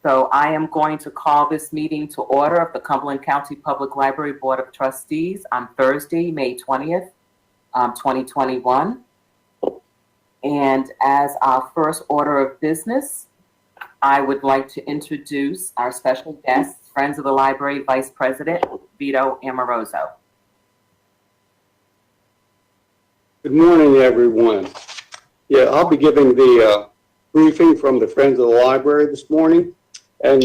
So I am going to call this meeting to order of the Cumberland County Public Library Board of Trustees on Thursday, May 20th, 2021. And as our first order of business, I would like to introduce our special guest, Friends of the Library Vice President, Vito Amoroso. Good morning, everyone. Yeah, I'll be giving the briefing from the Friends of the Library this morning. And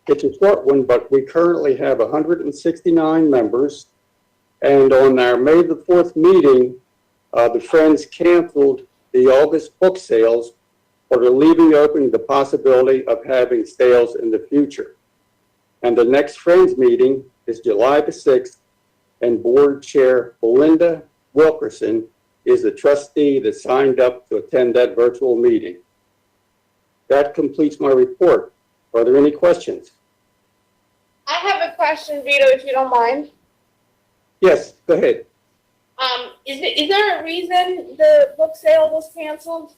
it's a short one, but we currently have 169 members. And on our May the 4th meeting, the Friends canceled the August book sales, but are leaving open the possibility of having sales in the future. And the next Friends meeting is July the 6th, and Board Chair Belinda Wilkerson is the trustee that signed up to attend that virtual meeting. That completes my report. Are there any questions? I have a question, Vito, if you don't mind. Yes, go ahead. Is there a reason the book sale was canceled?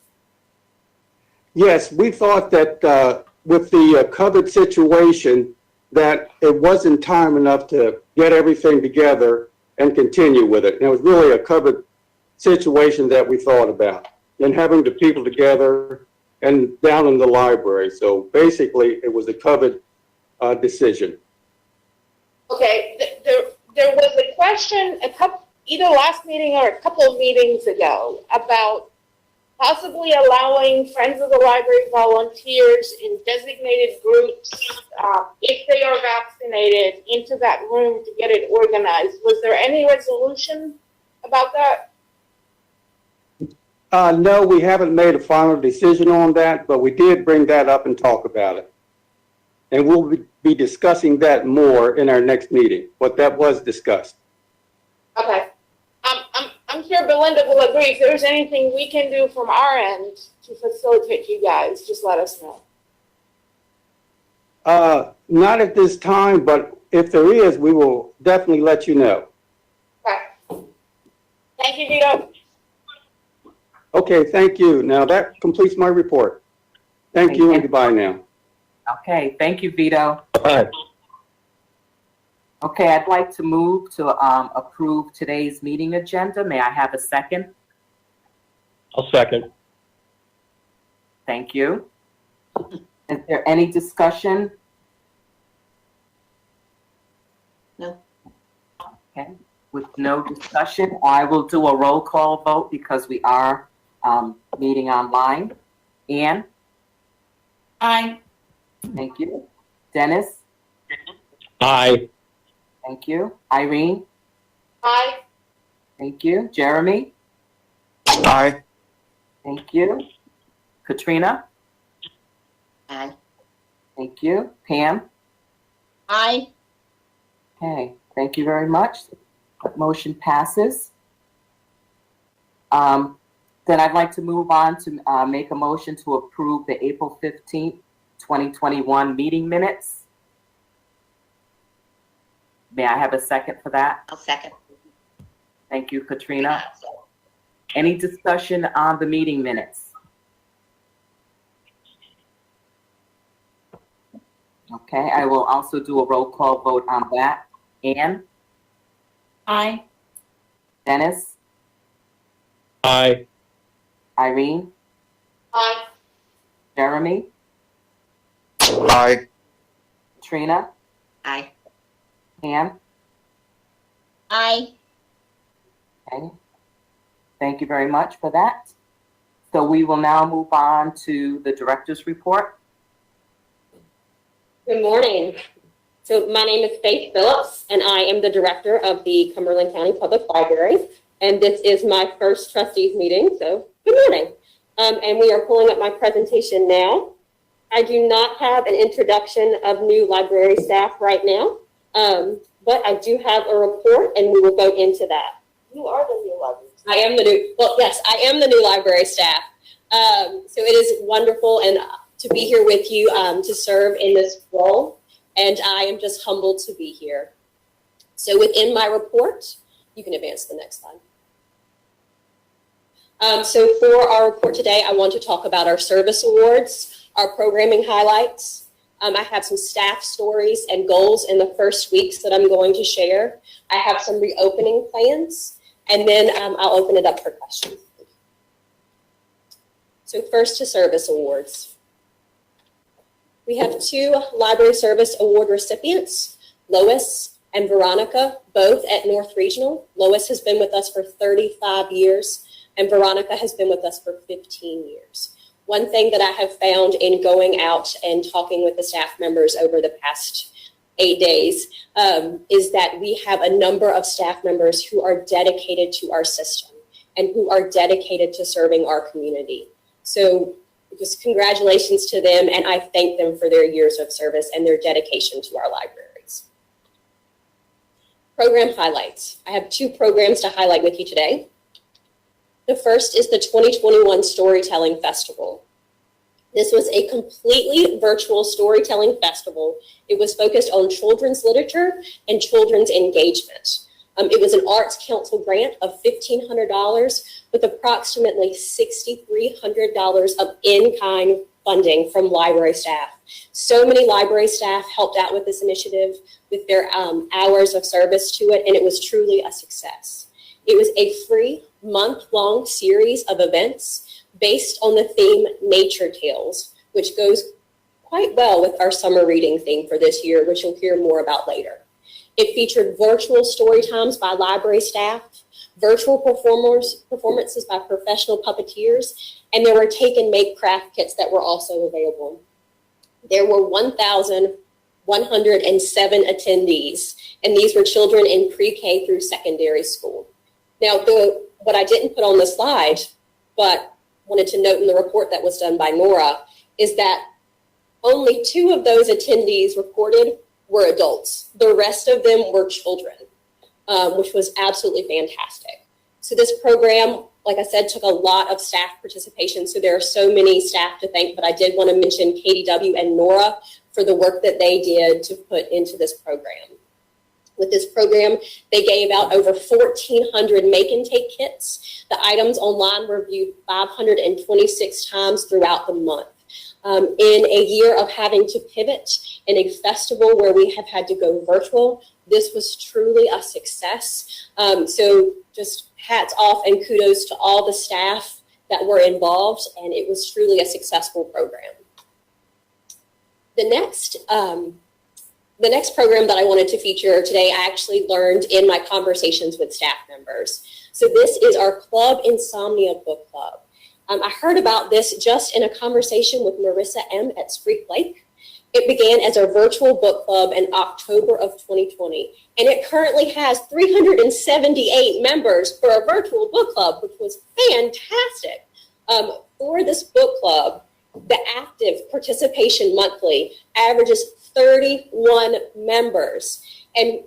Yes, we thought that with the COVID situation, that it wasn't time enough to get everything together and continue with it. And it was really a COVID situation that we thought about, and having the people together and down in the library. So basically, it was a COVID decision. Okay, there was a question either last meeting or a couple of meetings ago about possibly allowing Friends of the Library volunteers in designated groups, if they are vaccinated, into that room to get it organized. Was there any resolution about that? No, we haven't made a final decision on that, but we did bring that up and talk about it. And we'll be discussing that more in our next meeting, but that was discussed. Okay. I'm sure Belinda will agree. If there's anything we can do from our end to facilitate you guys, just let us know. Not at this time, but if there is, we will definitely let you know. Okay. Thank you, Vito. Okay, thank you. Now that completes my report. Thank you and goodbye now. Okay, thank you, Vito. Bye. Okay, I'd like to move to approve today's meeting agenda. May I have a second? I'll second. Thank you. Is there any discussion? No. Okay, with no discussion, I will do a roll call vote because we are meeting online. Ann? Aye. Thank you. Dennis? Aye. Thank you. Irene? Aye. Thank you. Jeremy? Aye. Thank you. Katrina? Aye. Thank you. Pam? Aye. Okay, thank you very much. That motion passes. Then I'd like to move on to make a motion to approve the April 15th, 2021 meeting minutes. May I have a second for that? I'll second. Thank you, Katrina. Any discussion on the meeting minutes? Okay, I will also do a roll call vote on that. Ann? Aye. Dennis? Aye. Irene? Aye. Jeremy? Aye. Katrina? Aye. Pam? Aye. Okay. Thank you very much for that. So we will now move on to the director's report. Good morning. So my name is Faith Phillips, and I am the director of the Cumberland County Public Library. And this is my first trustees meeting, so good morning. And we are pulling up my presentation now. I do not have an introduction of new library staff right now, but I do have a report, and we will go into that. You are the new library. I am the new, well, yes, I am the new library staff. So it is wonderful and to be here with you to serve in this role. And I am just humbled to be here. So within my report, you can advance to the next slide. So for our report today, I want to talk about our service awards, our programming highlights, I have some staff stories and goals in the first weeks that I'm going to share. I have some reopening plans, and then I'll open it up for questions. So first to service awards. We have 2 Library Service Award recipients, Lois and Veronica, both at North Regional. Lois has been with us for 35 years, and Veronica has been with us for 15 years. One thing that I have found in going out and talking with the staff members over the past 8 days is that we have a number of staff members who are dedicated to our system and who are dedicated to serving our community. So just congratulations to them, and I thank them for their years of service and their dedication to our libraries. Program highlights. I have 2 programs to highlight with you today. The first is the 2021 Storytelling Festival. This was a completely virtual storytelling festival. It was focused on children's literature and children's engagement. It was an Arts Council grant of $1,500 with approximately $6,300 of in-kind funding from library staff. So many library staff helped out with this initiative with their hours of service to it, and it was truly a success. It was a free month-long series of events based on the theme Nature Tales, which goes quite well with our summer reading theme for this year, which you'll hear more about later. It featured virtual story times by library staff, virtual performances by professional puppeteers, and there were take and make craft kits that were also available. There were 1,107 attendees, and these were children in pre-K through secondary school. Now, what I didn't put on the slide, but wanted to note in the report that was done by Nora, is that only 2 of those attendees reported were adults. The rest of them were children, which was absolutely fantastic. So this program, like I said, took a lot of staff participation. So there are so many staff to thank, but I did want to mention KDW and Nora for the work that they did to put into this program. With this program, they gave out over 1,400 make and take kits. The items online were viewed 526 times throughout the month. In a year of having to pivot in a festival where we have had to go virtual, this was truly a success. So just hats off and kudos to all the staff that were involved, and it was truly a successful program. The next program that I wanted to feature today, I actually learned in my conversations with staff members. So this is our Club Insomnia Book Club. I heard about this just in a conversation with Marissa M. at Spruce Lake. It began as a virtual book club in October of 2020, and it currently has 378 members for a virtual book club, which was fantastic. For this book club, the active participation monthly averages 31 members. And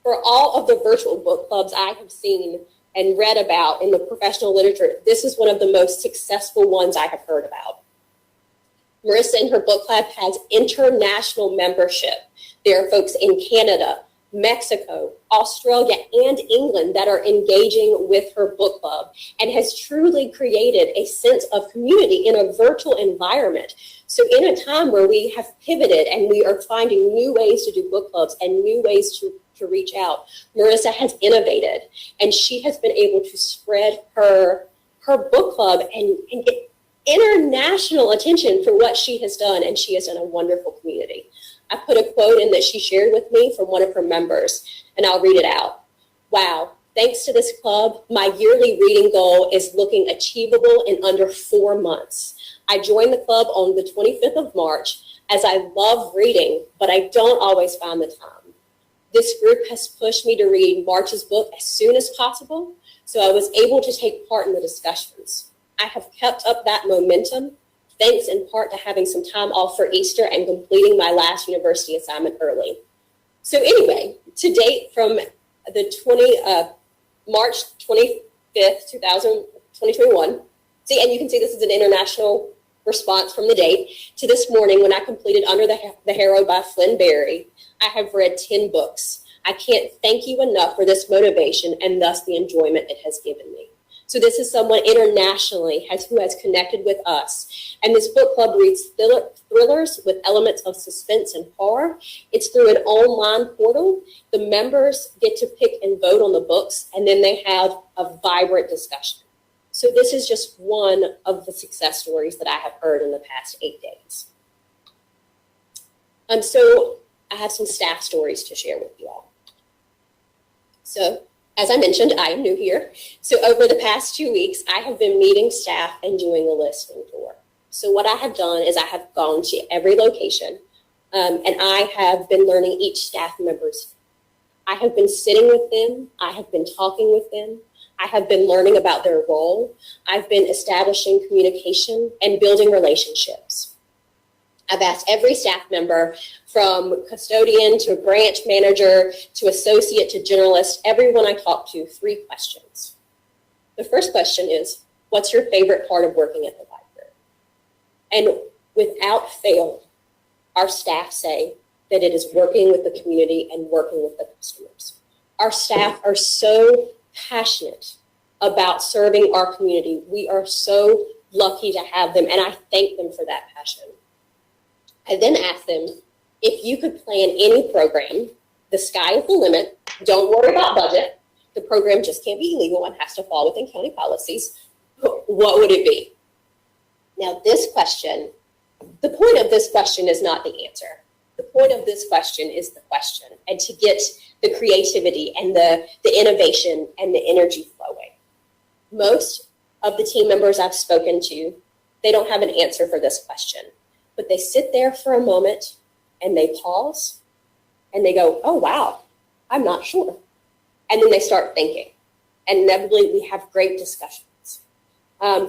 for all of the virtual book clubs I have seen and read about in the professional literature, this is one of the most successful ones I have heard about. Marissa in her book club has international membership. There are folks in Canada, Mexico, Australia, and England that are engaging with her book club and has truly created a sense of community in a virtual environment. So in a time where we have pivoted and we are finding new ways to do book clubs and new ways to reach out, Marissa has innovated, and she has been able to spread her book club and get international attention for what she has done, and she has done a wonderful community. I put a quote in that she shared with me from one of her members, and I'll read it out. "Wow, thanks to this club, my yearly reading goal is looking achievable in under 4 months. I joined the club on the 25th of March as I love reading, but I don't always find the time. This group has pushed me to read March's book as soon as possible, so I was able to take part in the discussions. I have kept up that momentum, thanks in part to having some time off for Easter and completing my last university assignment early." So anyway, to date from the March 25th, 2021, see, and you can see this is an international response from the date, to this morning when I completed Under the Harrow by Flynn Berry, I have read 10 books. I can't thank you enough for this motivation and thus the enjoyment it has given me. So this is someone internationally who has connected with us. And this book club reads thrillers with elements of suspense and horror. It's through an online portal. The members get to pick and vote on the books, and then they have a vibrant discussion. So this is just one of the success stories that I have heard in the past 8 days. So I have some staff stories to share with you all. So as I mentioned, I am new here. So over the past 2 weeks, I have been meeting staff and doing a listening tour. So what I have done is I have gone to every location, and I have been learning each staff member's. I have been sitting with them. I have been talking with them. I have been learning about their role. I've been establishing communication and building relationships. I've asked every staff member, from custodian to branch manager to associate to generalist, everyone I talk to, 3 questions. The first question is, what's your favorite part of working at the library? And without fail, our staff say that it is working with the community and working with the customers. Our staff are so passionate about serving our community. We are so lucky to have them, and I thank them for that passion. I then asked them, if you could plan any program, the sky is the limit, don't worry about budget, the program just can't be illegal and has to fall within county policies, what would it be? Now this question, the point of this question is not the answer. The point of this question is the question, and to get the creativity and the innovation and the energy flowing. Most of the team members I've spoken to, they don't have an answer for this question. But they sit there for a moment and they pause and they go, oh, wow, I'm not sure. And then they start thinking. And inevitably, we have great discussions.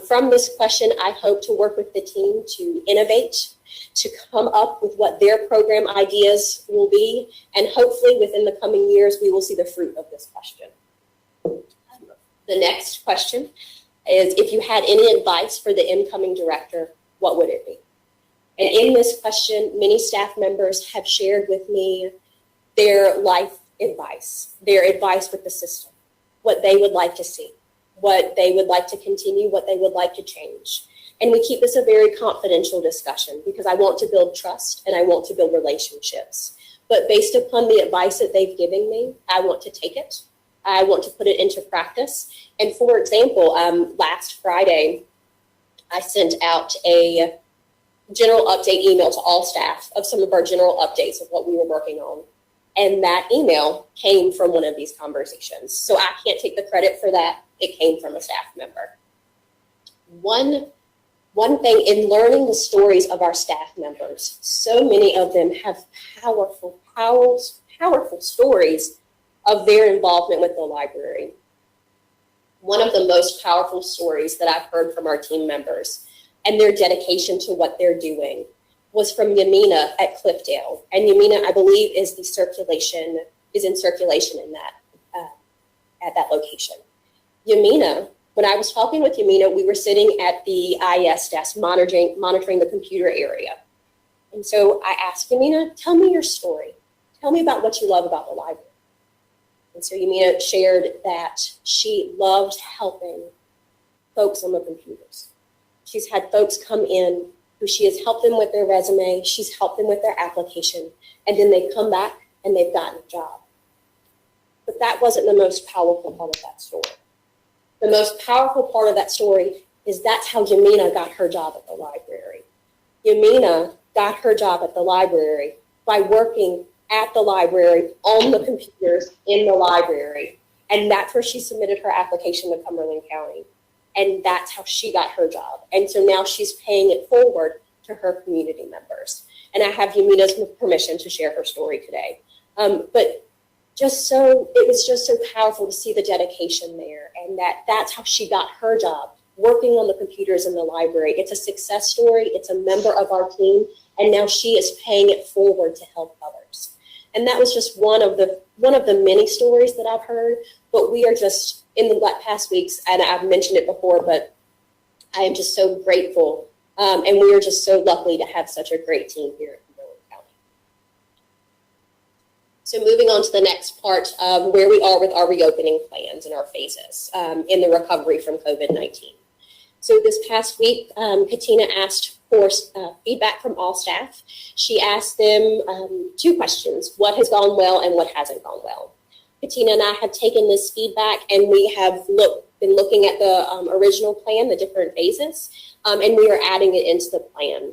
From this question, I hope to work with the team to innovate, to come up with what their program ideas will be. And hopefully, within the coming years, we will see the fruit of this question. The next question is, if you had any advice for the incoming director, what would it be? And in this question, many staff members have shared with me their life advice, their advice with the system, what they would like to see, what they would like to continue, what they would like to change. And we keep this a very confidential discussion because I want to build trust and I want to build relationships. But based upon the advice that they've given me, I want to take it. I want to put it into practice. And for example, last Friday, I sent out a general update email to all staff of some of our general updates of what we were working on. And that email came from one of these conversations. So I can't take the credit for that. It came from a staff member. One thing in learning the stories of our staff members, so many of them have powerful stories of their involvement with the library. One of the most powerful stories that I've heard from our team members and their dedication to what they're doing was from Yamina at Cliffdale. And Yamina, I believe, is in circulation in that, at that location. Yamina, when I was talking with Yamina, we were sitting at the IS desk monitoring the computer area. And so I asked Yamina, tell me your story. Tell me about what you love about the library. And so Yamina shared that she loved helping folks on the computers. She's had folks come in who she has helped them with their resume, she's helped them with their application, and then they come back and they've gotten a job. But that wasn't the most powerful part of that story. The most powerful part of that story is that's how Yamina got her job at the library. Yamina got her job at the library by working at the library on the computers in the library. And that's where she submitted her application to Cumberland County. And that's how she got her job. And so now she's paying it forward to her community members. And I have Yamina's permission to share her story today. But it was just so powerful to see the dedication there, and that's how she got her job, working on the computers in the library. It's a success story. It's a member of our team, and now she is paying it forward to help others. And that was just one of the many stories that I've heard. But we are just in the past weeks, and I've mentioned it before, but I am just so grateful, and we are just so lucky to have such a great team here at Cumberland County. So moving on to the next part of where we are with our reopening plans and our phases in the recovery from COVID-19. So this past week, Katina asked for feedback from all staff. She asked them 2 questions: what has gone well and what hasn't gone well. Katina and I have taken this feedback and we have been looking at the original plan, the different phases, and we are adding it into the plan.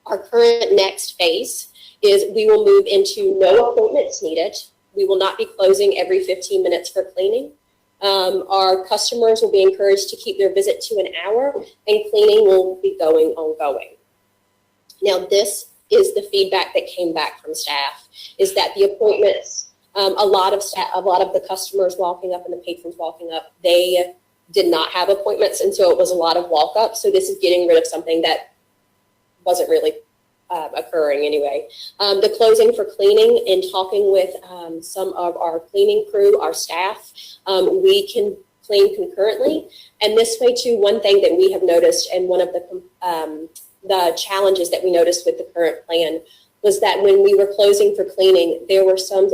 Our current next phase is we will move into no appointments needed. We will not be closing every 15 minutes for cleaning. Our customers will be encouraged to keep their visit to an hour, and cleaning will be going ongoing. Now, this is the feedback that came back from staff, is that the appointments, a lot of the customers walking up and the patrons walking up, they did not have appointments, and so it was a lot of walk up. So this is getting rid of something that wasn't really occurring anyway. The closing for cleaning, and talking with some of our cleaning crew, our staff, we can clean concurrently. And this way too, one thing that we have noticed, and one of the challenges that we noticed with the current plan, was that when we were closing for cleaning, there were some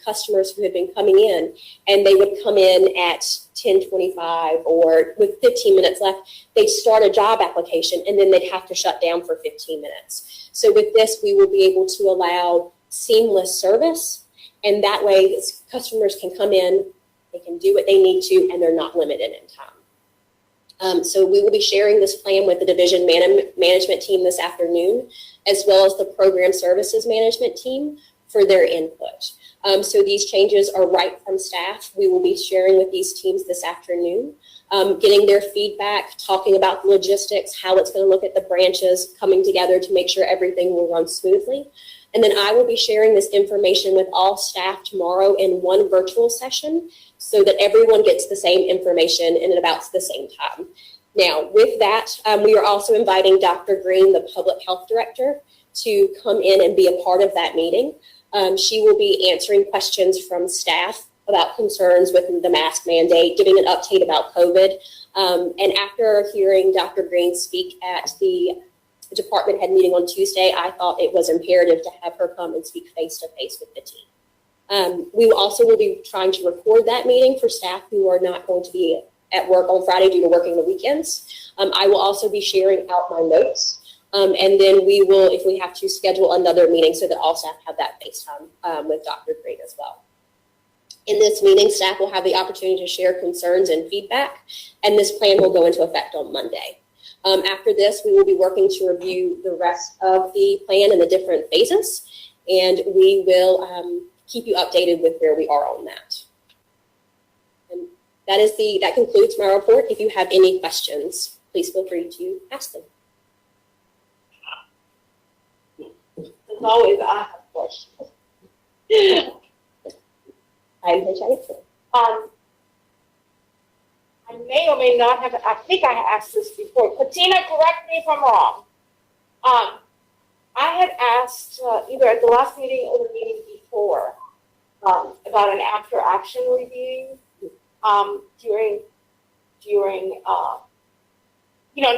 customers who had been coming in, and they would come in at 10:25 or with 15 minutes left. They'd start a job application, and then they'd have to shut down for 15 minutes. So with this, we will be able to allow seamless service, and that way customers can come in, they can do what they need to, and they're not limited in time. So we will be sharing this plan with the division management team this afternoon, as well as the program services management team for their input. So these changes are right from staff. We will be sharing with these teams this afternoon, getting their feedback, talking about the logistics, how it's going to look at the branches coming together to make sure everything will run smoothly. And then I will be sharing this information with all staff tomorrow in one virtual session, so that everyone gets the same information in about the same time. Now, with that, we are also inviting Dr. Green, the public health director, to come in and be a part of that meeting. She will be answering questions from staff about concerns with the mask mandate, giving an update about COVID. And after hearing Dr. Green speak at the department head meeting on Tuesday, I thought it was imperative to have her come and speak face-to-face with the team. We also will be trying to record that meeting for staff who are not going to be at work on Friday due to working the weekends. I will also be sharing out my notes. And then we will, if we have to, schedule another meeting so that all staff have that FaceTime with Dr. Green as well. In this meeting, staff will have the opportunity to share concerns and feedback, and this plan will go into effect on Monday. After this, we will be working to review the rest of the plan in the different phases, and we will keep you updated with where we are on that. And that concludes my report. If you have any questions, please feel free to ask them. As always, I have questions. I'm here to answer. I may or may not have, I think I asked this before. Katina, correct me if I'm wrong. I had asked either at the last meeting or the meeting before about an after action review during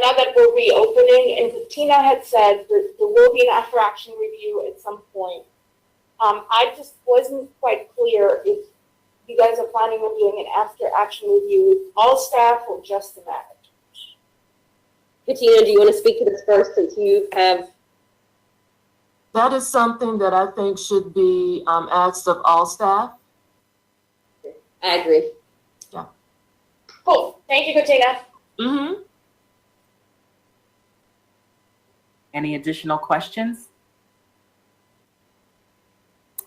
now that we're reopening, and Katina had said that there will be an after action review at some point. I just wasn't quite clear if you guys are planning on doing an after action review with all staff or just the managers. Katina, do you want to speak to this first, since you have? That is something that I think should be asked of all staff. I agree. Cool. Thank you, Katina. Mm-hmm. Any additional questions?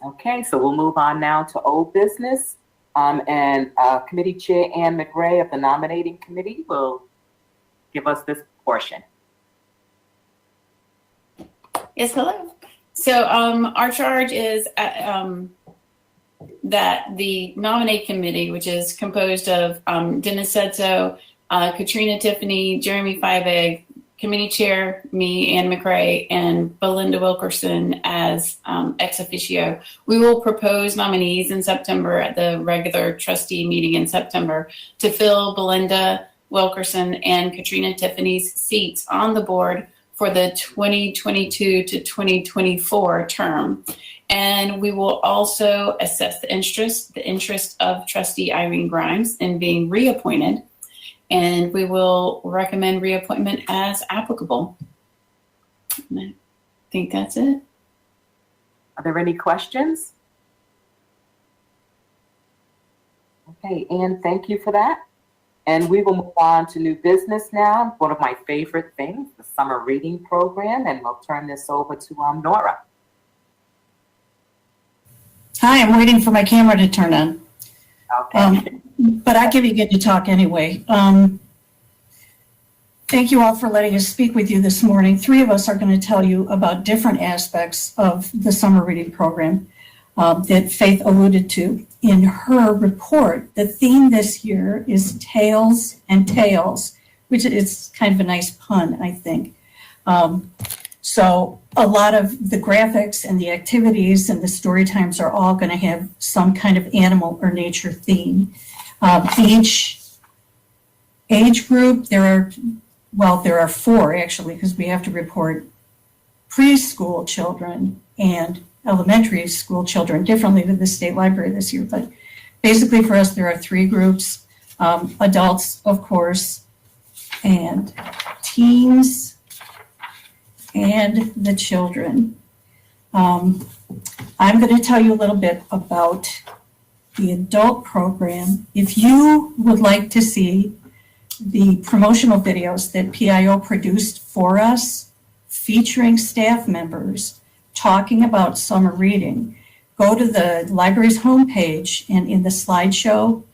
Okay, so we'll move on now to old business. And Committee Chair Ann McRae of the Nominating Committee will give us this portion. Yes, hello. So our charge is that the Nominee Committee, which is composed of Dennis Setzo, Katrina Tiffany, Jeremy Feibeg, Committee Chair, me, Ann McRae, and Belinda Wilkerson as ex officio. We will propose nominees in September at the regular trustee meeting in September to fill Belinda Wilkerson and Katrina Tiffany's seats on the board for the 2022 to 2024 term. And we will also assess the interest of trustee Irene Grimes in being reappointed. And we will recommend reappointment as applicable. And I think that's it. Are there any questions? Okay, Ann, thank you for that. And we will move on to new business now. One of my favorite things, the summer reading program, and we'll turn this over to Nora. Hi, I'm waiting for my camera to turn on, Okay. but I can get to talk anyway. Thank you all for letting us speak with you this morning. Three of us are going to tell you about different aspects of the summer reading program that Faith alluded to in her report. The theme this year is Tales and Tales, which is kind of a nice pun, I think. So a lot of the graphics and the activities and the story times are all going to have some kind of animal or nature theme. Each age group, there are four actually, because we have to report preschool children and elementary school children differently to the state library this year. But basically for us, there are three groups, adults, of course, and teens, and the children. I'm going to tell you a little bit about the adult program. If you would like to see the promotional videos that PIO produced for us, featuring staff members talking about summer reading, go to the library's homepage and in the slideshow,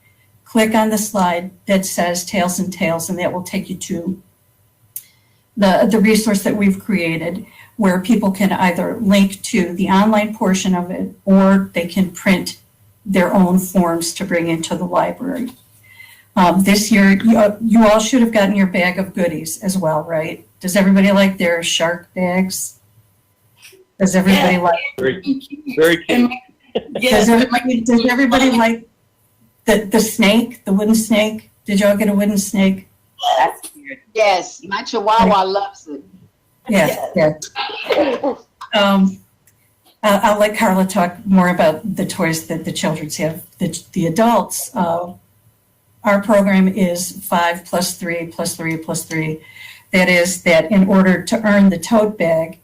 click on the slide that says Tales and Tales, and that will take you to the resource that we've created, where people can either link to the online portion of it or they can print their own forms to bring into the library. This year, you all should have gotten your bag of goodies as well, right? Does everybody like their shark bags? Does everybody like? Very cute. Does everybody like the snake, the wooden snake? Did y'all get a wooden snake? That's weird. Yes, my Chihuahua loves it. Yeah. I'll let Carla talk more about the toys that the children have. The adults, our program is 5 + 3 + 3 + 3. That is that in order to earn the tote bag,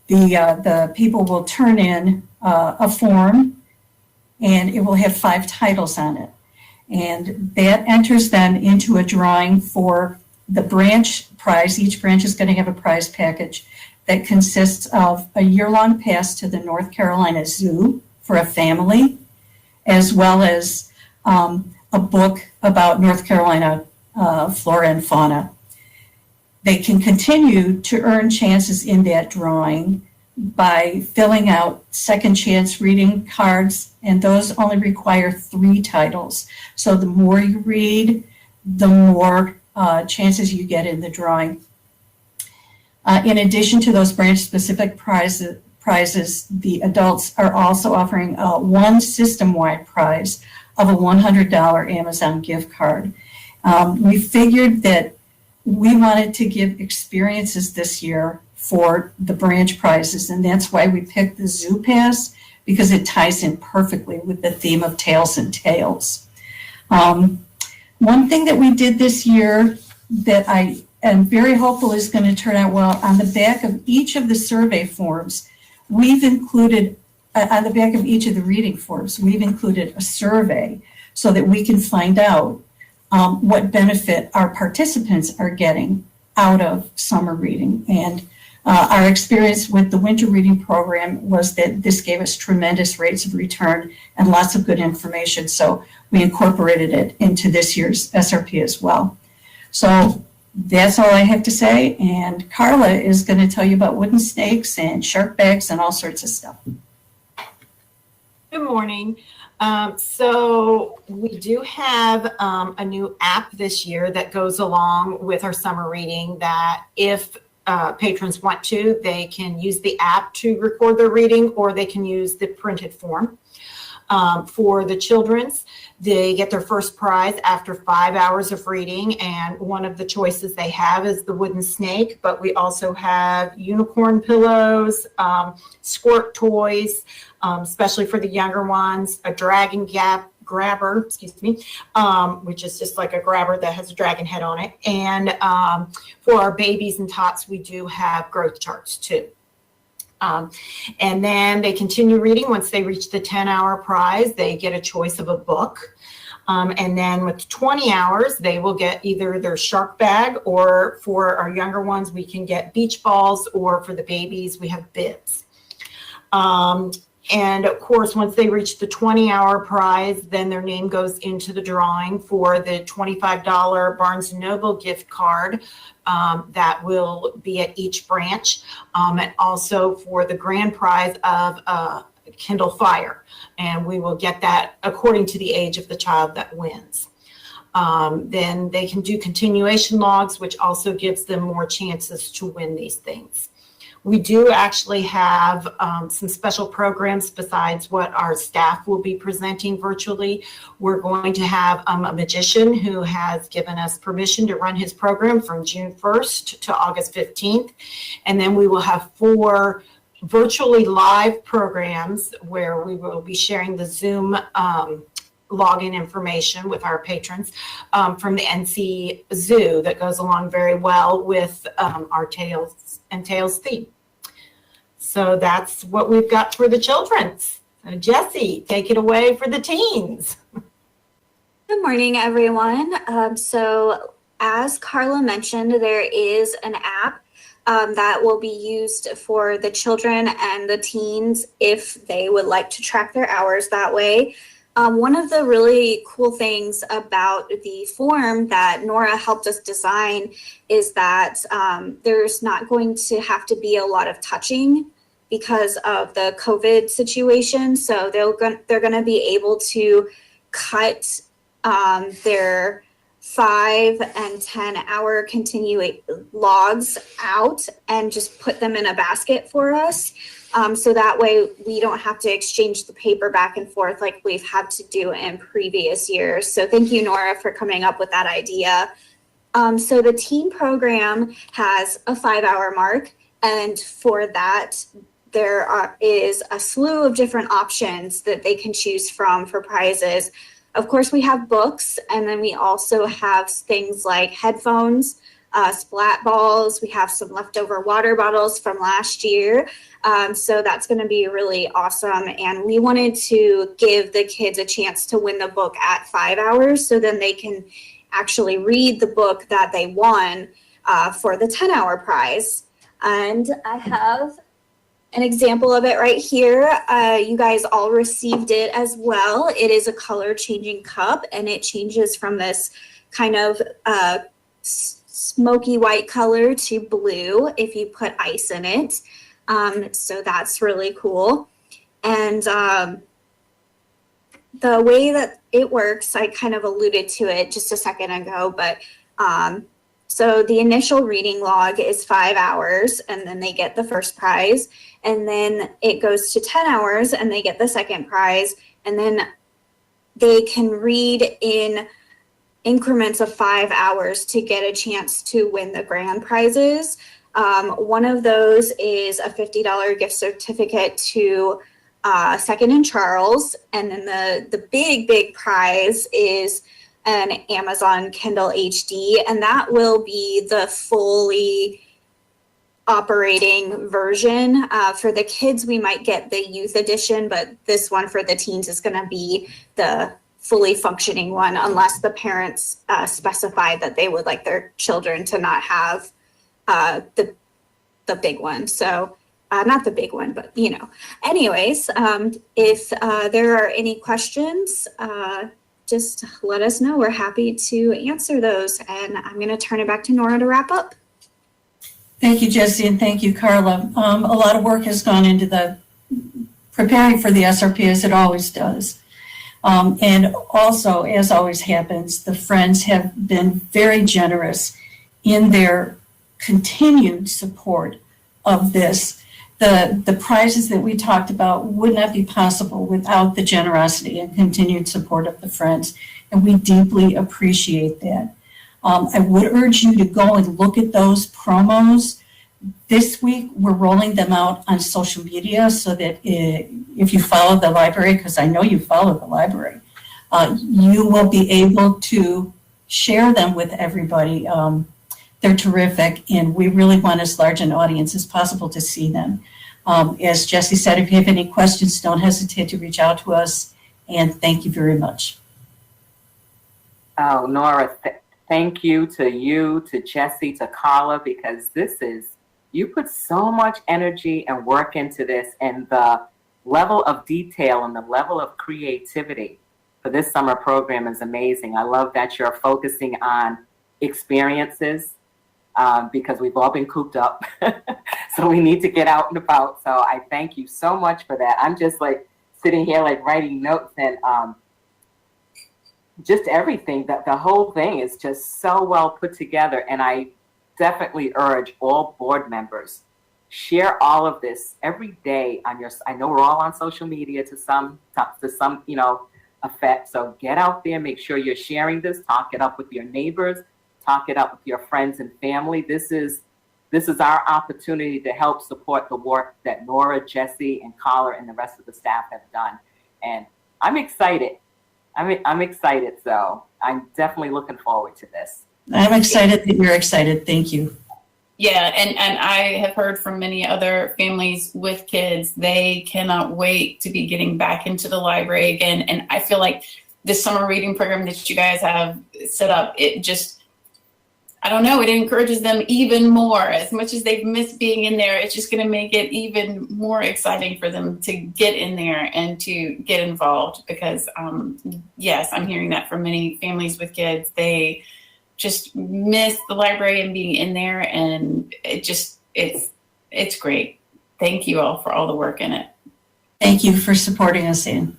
the people will turn in a form and it will have 5 titles on it. And that enters them into a drawing for the branch prize. Each branch is going to have a prize package that consists of a year-long pass to the North Carolina Zoo for a family, as well as a book about North Carolina flora and fauna. They can continue to earn chances in that drawing by filling out second chance reading cards, and those only require 3 titles. So the more you read, the more chances you get in the drawing. In addition to those branch-specific prizes, the adults are also offering one system-wide prize of a $100 Amazon gift card. We figured that we wanted to give experiences this year for the branch prizes, and that's why we picked the Zoo Pass, because it ties in perfectly with the theme of Tales and Tales. One thing that we did this year that I am very hopeful is going to turn out well, on the back of each of the survey forms, we've included, on the back of each of the reading forms, we've included a survey so that we can find out what benefit our participants are getting out of summer reading. And our experience with the winter reading program was that this gave us tremendous rates of return and lots of good information. So we incorporated it into this year's SRP as well. So that's all I have to say. And Carla is going to tell you about wooden snakes and shark bags and all sorts of stuff. Good morning. So we do have a new app this year that goes along with our summer reading that if patrons want to, they can use the app to record their reading, or they can use the printed form. For the children's, they get their first prize after 5 hours of reading, and one of the choices they have is the wooden snake, but we also have unicorn pillows, squirt toys, especially for the younger ones, a dragon grabber, which is just like a grabber that has a dragon head on it. And for our babies and tots, we do have growth charts too. And then they continue reading. Once they reach the 10-hour prize, they get a choice of a book. And then with 20 hours, they will get either their shark bag, or for our younger ones, we can get beach balls, or for the babies, we have bibs. And of course, once they reach the 20-hour prize, then their name goes into the drawing for the $25 Barnes & Noble gift card that will be at each branch, and also for the grand prize of a Kindle Fire. And we will get that according to the age of the child that wins. Then they can do continuation logs, which also gives them more chances to win these things. We do actually have some special programs besides what our staff will be presenting virtually. We're going to have a magician who has given us permission to run his program from June 1st to August 15th. And then we will have 4 virtually live programs where we will be sharing the Zoom login information with our patrons from the NC Zoo that goes along very well with our Tales and Tales theme. So that's what we've got for the children's. So Jessie, take it away for the teens. Good morning, everyone. So as Carla mentioned, there is an app that will be used for the children and the teens if they would like to track their hours that way. One of the really cool things about the form that Nora helped us design is that there's not going to have to be a lot of touching because of the COVID situation. So they're going to be able to cut their 5 and 10 hour continuing logs out and just put them in a basket for us. So that way we don't have to exchange the paper back and forth like we've had to do in previous years. So thank you, Nora, for coming up with that idea. So the teen program has a 5-hour mark, and for that, there is a slew of different options that they can choose from for prizes. Of course, we have books, and then we also have things like headphones, splat balls. We have some leftover water bottles from last year. So that's going to be really awesome. And we wanted to give the kids a chance to win the book at 5 hours, so then they can actually read the book that they won for the 10-hour prize. And I have an example of it right here. You guys all received it as well. It is a color changing cup, and it changes from this kind of smoky white color to blue if you put ice in it. So that's really cool. And the way that it works, I kind of alluded to it just a second ago, but so the initial reading log is 5 hours, and then they get the first prize, and then it goes to 10 hours and they get the second prize, and then they can read in increments of 5 hours to get a chance to win the grand prizes. One of those is a $50 gift certificate to Second and Charles, and then the big prize is an Amazon Kindle HD, and that will be the fully operating version. For the kids, we might get the youth edition, but this one for the teens is going to be the fully functioning one, unless the parents specify that they would like their children to not have the big one. So not the big one, but you know. Anyways, if there are any questions, just let us know. We're happy to answer those. And I'm going to turn it back to Nora to wrap up. Thank you, Jessie, and thank you, Carla. A lot of work has gone into the preparing for the SRP, as it always does. And also, as always happens, the Friends have been very generous in their continued support of this. the prizes that we talked about would not be possible without the generosity and continued support of the Friends, and we deeply appreciate that. I would urge you to go and look at those promos. This week, we're rolling them out on social media so that if you follow the library, because I know you follow the library, you will be able to share them with everybody. They're terrific, and we really want as large an audience as possible to see them. As Jesse said, if you have any questions, don't hesitate to reach out to us, and thank you very much. Oh, Nora, thank you, to Jesse, to Carla, because you put so much energy and work into this, and the level of detail and the level of creativity for this summer program is amazing. I love that you're focusing on experiences because we've all been cooped up. So we need to get out and about. So I thank you so much for that. I'm just like sitting here like writing notes, and just everything, that the whole thing is just so well put together. And I definitely urge all board members, share all of this every day on I know we're all on social media to some, effect. So get out there, make sure you're sharing this, talk it up with your neighbors, talk it up with your friends and family. This is our opportunity to help support the work that Nora, Jesse, and Carla and the rest of the staff have done. And I'm excited. I'm excited. So I'm definitely looking forward to this. I'm excited that you're excited. Thank you. Yeah, and I have heard from many other families with kids, they cannot wait to be getting back into the library again. And I feel like this summer reading program that you guys have set up, it just, I don't know, it encourages them even more. As much as they've missed being in there, it's just going to make it even more exciting for them to get in there and to get involved. Because, yes, I'm hearing that from many families with kids. They just miss the library and being in there, and it's great. Thank you all for all the work in it. Thank you for supporting us, Ann.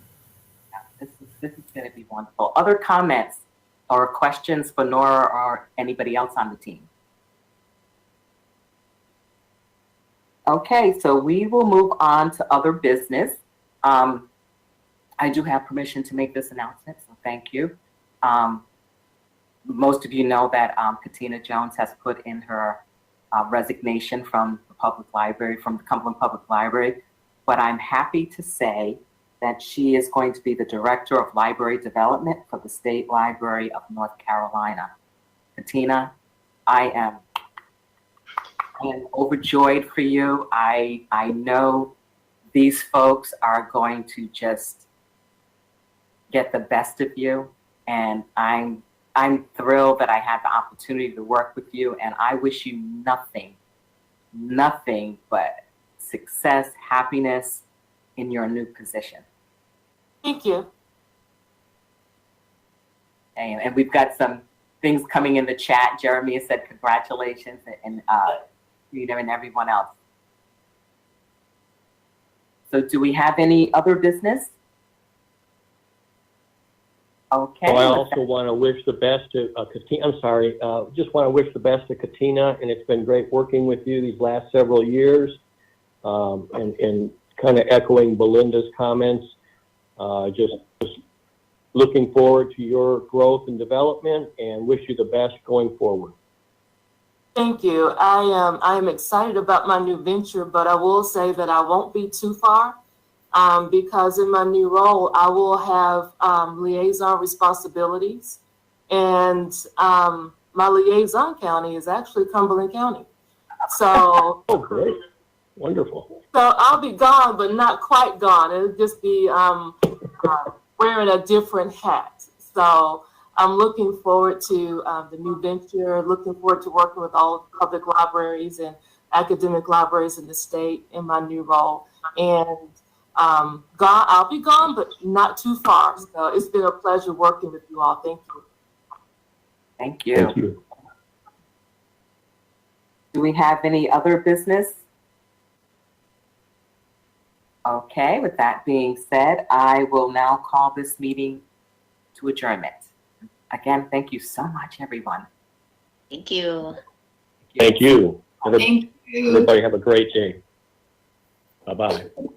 This is going to be wonderful. Other comments or questions for Nora or anybody else on the team? Okay, so we will move on to other business. I do have permission to make this announcement, so thank you. Most of you know that Katina Jones has put in her resignation from the public library, from the Cumberland Public Library, but I'm happy to say that she is going to be the Director of Library Development for the State Library of North Carolina. Katina, I am overjoyed for you. I know these folks are going to just get the best of you, and I'm thrilled that I had the opportunity to work with you, and I wish you nothing but success, happiness in your new position. Thank you. And we've got some things coming in the chat. Jeremy has said congratulations, and and everyone else. So do we have any other business? Okay. Well, I also want to wish the best to Katina. I'm sorry. Just want to wish the best to Katina, and it's been great working with you these last several years. And kind of echoing Belinda's comments, just looking forward to your growth and development, and wish you the best going forward. Thank you. I am excited about my new venture, but I will say that I won't be too far. Because in my new role, I will have liaison responsibilities, and my liaison county is actually Cumberland County. So, oh, great, wonderful. So I'll be gone, but not quite gone. It'll just be wearing a different hat. So I'm looking forward to the new venture. Looking forward to working with all public libraries and academic libraries in the state in my new role. And I'll be gone, but not too far. So it's been a pleasure working with you all. Thank you. Thank you. Thank you. Do we have any other business? Okay, with that being said, I will now call this meeting to adjournment. Again, thank you so much, everyone. Thank you. Thank you. Thank you. Everybody have a great day. Bye-bye.